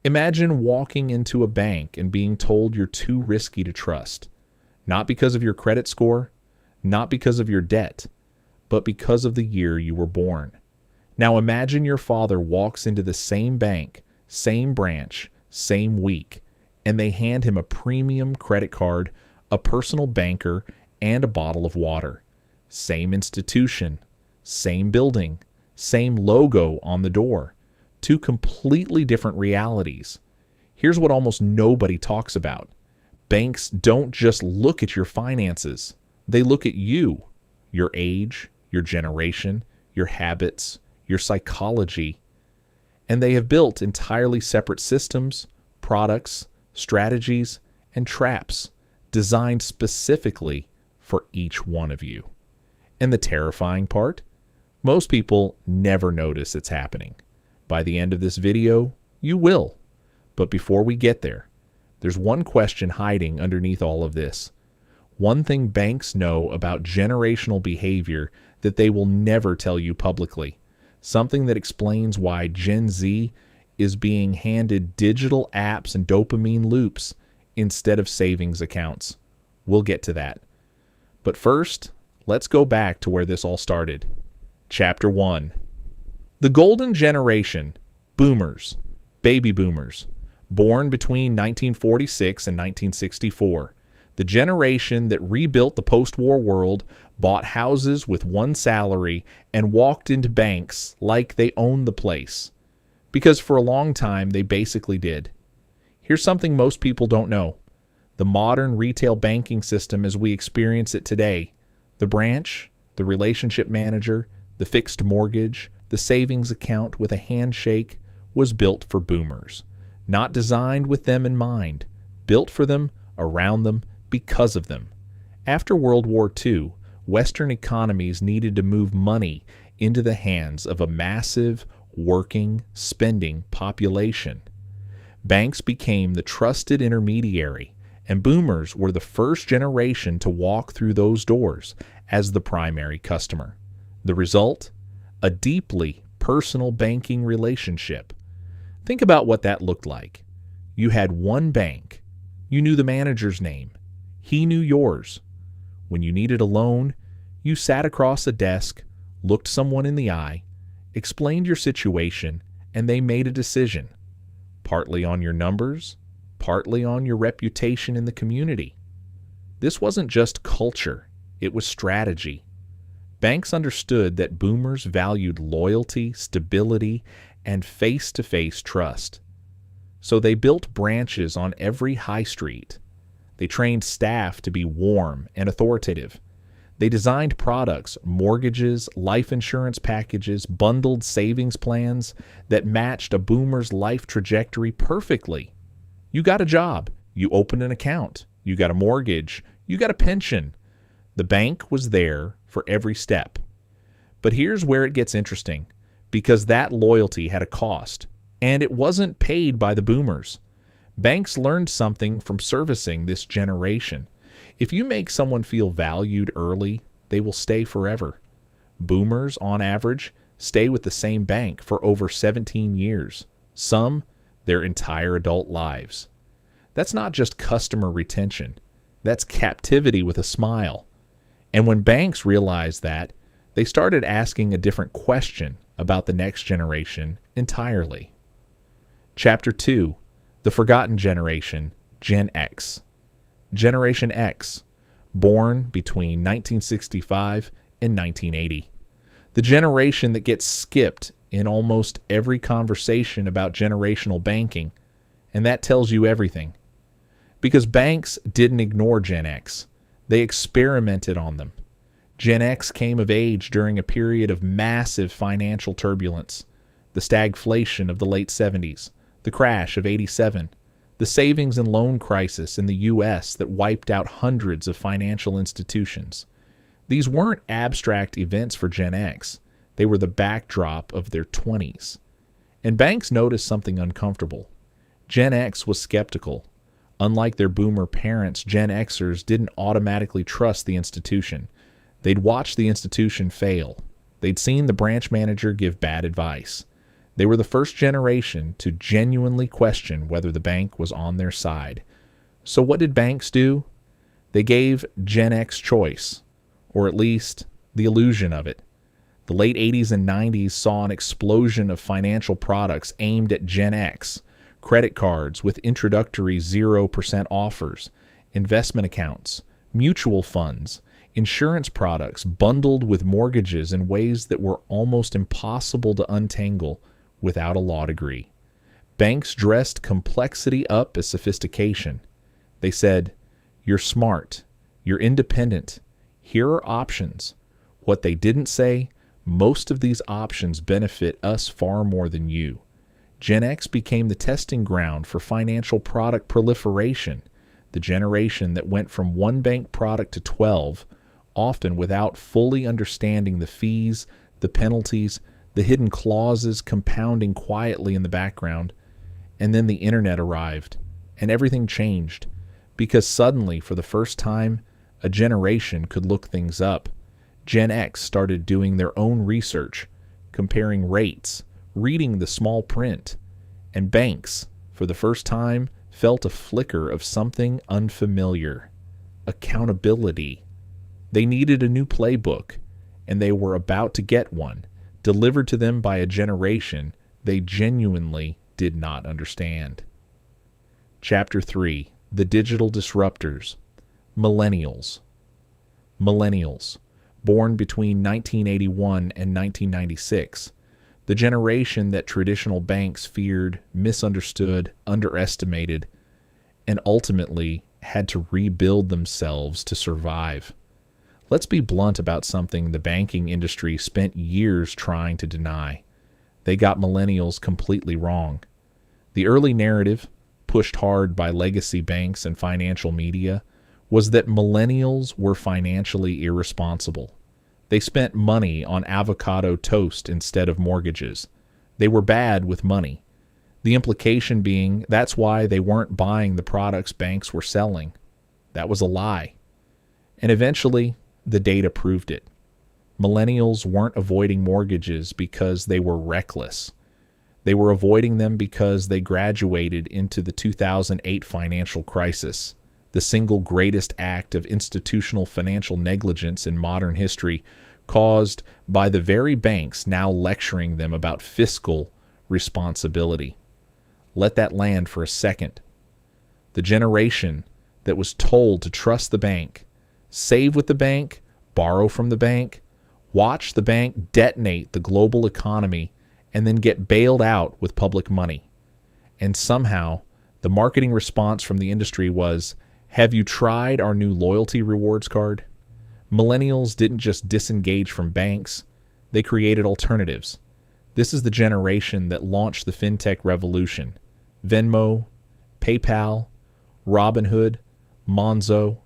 Imagine walking into a bank and being told you're too risky to trust, not because of your credit score, not because of your debt, but because of the year you were born. Now imagine your father walks into the same bank, same branch, same week, and they hand him a premium credit card, a personal banker, and a bottle of water. Same institution, same building, same logo on the door. Two completely different realities. Here's what almost nobody talks about. Banks don't just look at your finances. They look at you, your age, your generation, your habits, your psychology. And they have built entirely separate systems, products, strategies, and traps designed specifically for each one of you. And the terrifying part? Most people never notice it's happening. By the end of this video, you will. But before we get there, there's one question hiding underneath all of this. One thing banks know about generational behavior that they will never tell you publicly. Something that explains why Gen Z is being handed digital apps and dopamine loops instead of savings accounts. We'll get to that. But first, let's go back to where this all started. Chapter 1. The golden generation, boomers, baby boomers, born between 1946 and 1964. The generation that rebuilt the post-war world, bought houses with one salary, and walked into banks like they owned the place. Because for a long time, they basically did. Here's something most people don't know. The modern retail banking system as we experience it today, the branch, the relationship manager, the fixed mortgage, the savings account with a handshake, was built for boomers. Not designed with them in mind, built for them, around them, because of them. After World War II, Western economies needed to move money into the hands of a massive, working, spending population. Banks became the trusted intermediary, and boomers were the first generation to walk through those doors as the primary customer. The result? A deeply personal banking relationship. Think about what that looked like. You had one bank. You knew the manager's name. He knew yours. When you needed a loan, you sat across a desk, looked someone in the eye, explained your situation, and they made a decision. Partly on your numbers, partly on your reputation in the community. This wasn't just culture, it was strategy. Banks understood that boomers valued loyalty, stability, and face-to-face trust. So they built branches on every high street. They trained staff to be warm and authoritative. They designed products, mortgages, life insurance packages, bundled savings plans that matched a boomer's life trajectory perfectly. You got a job. You opened an account. You got a mortgage. You got a pension. The bank was there for every step. But here's where it gets interesting, because that loyalty had a cost, and it wasn't paid by the boomers. Banks learned something from servicing this generation. If you make someone feel valued early, they will stay forever. Boomers, on average, stay with the same bank for over 17 years. Some, their entire adult lives. That's not just customer retention. That's captivity with a smile. And when banks realized that, they started asking a different question about the next generation entirely. Chapter 2. The Forgotten Generation, Gen X. Generation X, born between 1965 and 1980. The generation that gets skipped in almost every conversation about generational banking, and that tells you everything. Because banks didn't ignore Gen X. They experimented on them. Gen X came of age during a period of massive financial turbulence, the stagflation of the late 70s, the crash of '87, the savings and loan crisis in the U.S. that wiped out hundreds of financial institutions. These weren't abstract events for Gen X. They were the backdrop of their 20s. And banks noticed something uncomfortable. Gen X was skeptical. Unlike their boomer parents, Gen Xers didn't automatically trust the institution. They'd watched the institution fail. They'd seen the branch manager give bad advice. They were the first generation to genuinely question whether the bank was on their side. So what did banks do? They gave Gen X choice, or at least the illusion of it. The late 80s and 90s saw an explosion of financial products aimed at Gen X, credit cards with introductory 0% offers, investment accounts, mutual funds, insurance products bundled with mortgages in ways that were almost impossible to untangle without a law degree. Banks dressed complexity up as sophistication. They said, "You're smart, you're independent, here are options." What they didn't say, most of these options benefit us far more than you. Gen X became the testing ground for financial product proliferation, the generation that went from one bank product to 12, often without fully understanding the fees, the penalties, the hidden clauses compounding quietly in the background. And then the internet arrived, and everything changed, because suddenly, for the first time, a generation could look things up. Gen X started doing their own research, comparing rates, reading the small print, and banks, for the first time, felt a flicker of something unfamiliar: accountability. They needed a new playbook, and they were about to get one, delivered to them by a generation they genuinely did not understand. Chapter 3: The Digital Disruptors. Millennials. Millennials, born between 1981 and 1996, the generation that traditional banks feared, misunderstood, underestimated, and ultimately had to rebuild themselves to survive. Let's be blunt about something the banking industry spent years trying to deny. They got millennials completely wrong. The early narrative, pushed hard by legacy banks and financial media, was that millennials were financially irresponsible. They spent money on avocado toast instead of mortgages. They were bad with money. The implication being that's why they weren't buying the products banks were selling. That was a lie. And eventually, the data proved it. Millennials weren't avoiding mortgages because they were reckless. They were avoiding them because they graduated into the 2008 financial crisis, the single greatest act of institutional financial negligence in modern history, caused by the very banks now lecturing them about fiscal responsibility. Let that land for a second. The generation that was told to trust the bank, save with the bank, borrow from the bank, watch the bank detonate the global economy, and then get bailed out with public money. And somehow, the marketing response from the industry was, "Have you tried our new loyalty rewards card?" Millennials didn't just disengage from banks, they created alternatives. This is the generation that launched the fintech revolution. Venmo, PayPal, Robinhood, Monzo,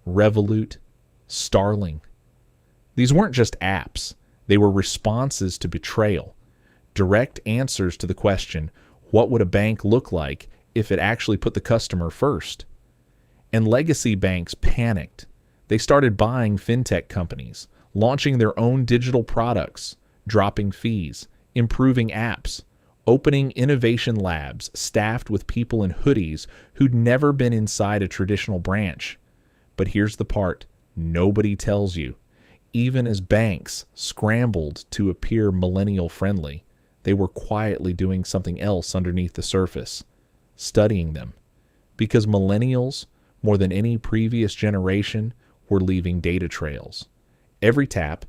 Revolut, Starling. These weren't just apps. They were responses to betrayal, direct answers to the question, what would a bank look like if it actually put the customer first? And legacy banks panicked. They started buying fintech companies, launching their own digital products, dropping fees, improving apps, opening innovation labs staffed with people in hoodies who'd never been inside a traditional branch. But here's the part nobody tells you. Even as banks scrambled to appear millennial-friendly, they were quietly doing something else underneath the surface, studying them. Because millennials, more than any previous generation, were leaving data trails. Every tap,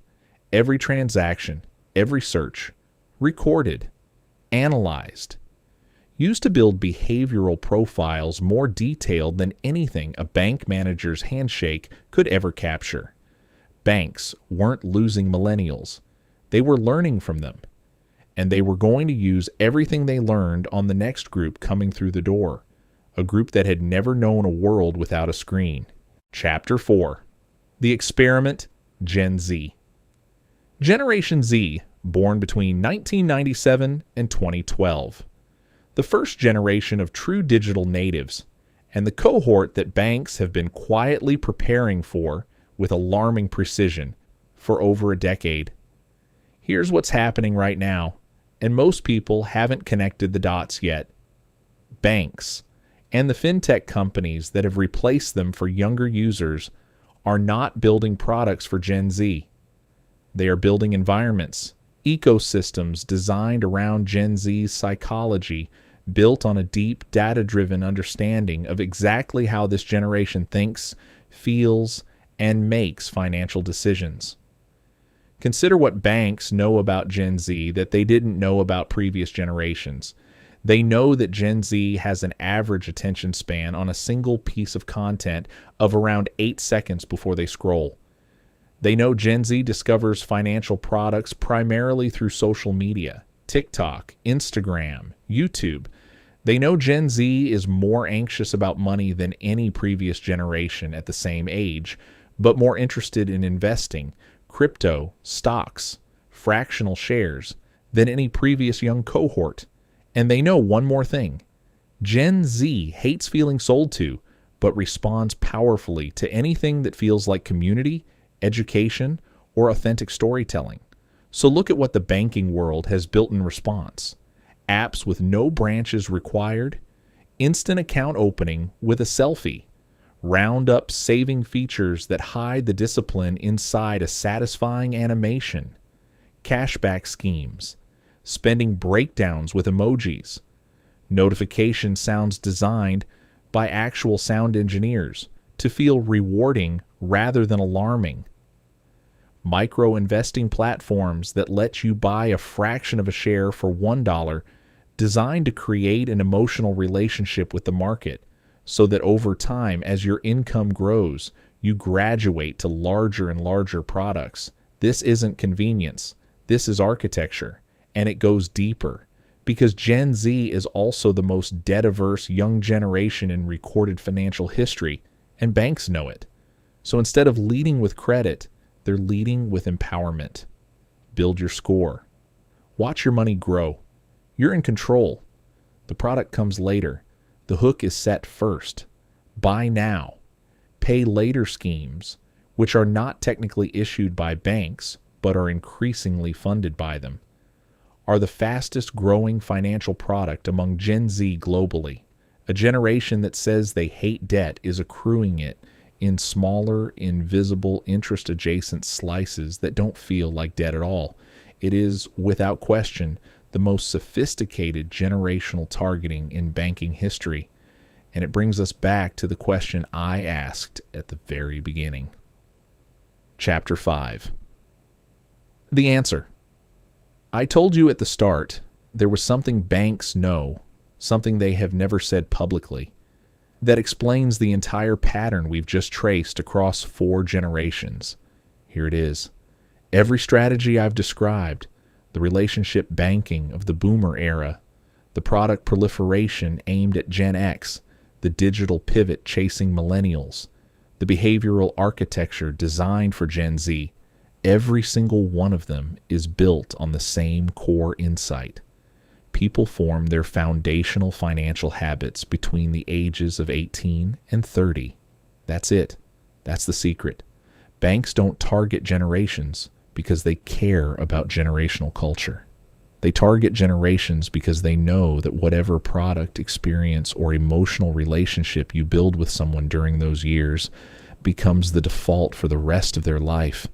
every transaction, every search, recorded, analyzed, used to build behavioral profiles more detailed than anything a bank manager's handshake could ever capture. Banks weren't losing millennials. They were learning from them. And they were going to use everything they learned on the next group coming through the door, a group that had never known a world without a screen. Chapter 4: The Experiment, Gen Z. Generation Z, born between 1997 and 2012. The first generation of true digital natives, and the cohort that banks have been quietly preparing for with alarming precision for over a decade. Here's what's happening right now. And most people haven't connected the dots yet. Banks and the fintech companies that have replaced them for younger users are not building products for Gen Z. They are building environments, ecosystems designed around Gen Z's psychology, built on a deep, data-driven understanding of exactly how this generation thinks, feels, and makes financial decisions. Consider what banks know about Gen Z that they didn't know about previous generations. They know that Gen Z has an average attention span on a single piece of content of around 8 seconds before they scroll. They know Gen Z discovers financial products primarily through social media, TikTok, Instagram, YouTube. They know Gen Z is more anxious about money than any previous generation at the same age, but more interested in investing, crypto, stocks, fractional shares than any previous young cohort. And they know one more thing. Gen Z hates feeling sold to, but responds powerfully to anything that feels like community, education, or authentic storytelling. So look at what the banking world has built in response. Apps with no branches required, instant account opening with a selfie, round-up saving features that hide the discipline inside a satisfying animation, cashback schemes, spending breakdowns with emojis, notification sounds designed by actual sound engineers to feel rewarding rather than alarming, micro-investing platforms that let you buy a fraction of a share for $1, designed to create an emotional relationship with the market so that over time, as your income grows, you graduate to larger and larger products. This isn't convenience. This is architecture, and it goes deeper because Gen Z is also the most debt-averse young generation in recorded financial history, and banks know it. So instead of leading with credit, they're leading with empowerment. Build your score. Watch your money grow. You're in control. The product comes later. The hook is set first. Buy now. Pay later schemes, which are not technically issued by banks, but are increasingly funded by them, are the fastest growing financial product among Gen Z globally. A generation that says they hate debt is accruing it in smaller, invisible, interest-adjacent slices that don't feel like debt at all. It is, without question, the most sophisticated generational targeting in banking history. And it brings us back to the question I asked at the very beginning. Chapter 5. The answer. I told you at the start there was something banks know, something they have never said publicly, that explains the entire pattern we've just traced across 4 generations. Here it is. Every strategy I've described, the relationship banking of the boomer era, the product proliferation aimed at Gen X, the digital pivot chasing millennials, the behavioral architecture designed for Gen Z, every single one of them is built on the same core insight. People form their foundational financial habits between the ages of 18 and 30. That's it. That's the secret. Banks don't target generations because they care about generational culture. They target generations because they know that whatever product, experience, or emotional relationship you build with someone during those years becomes the default for the rest of their life.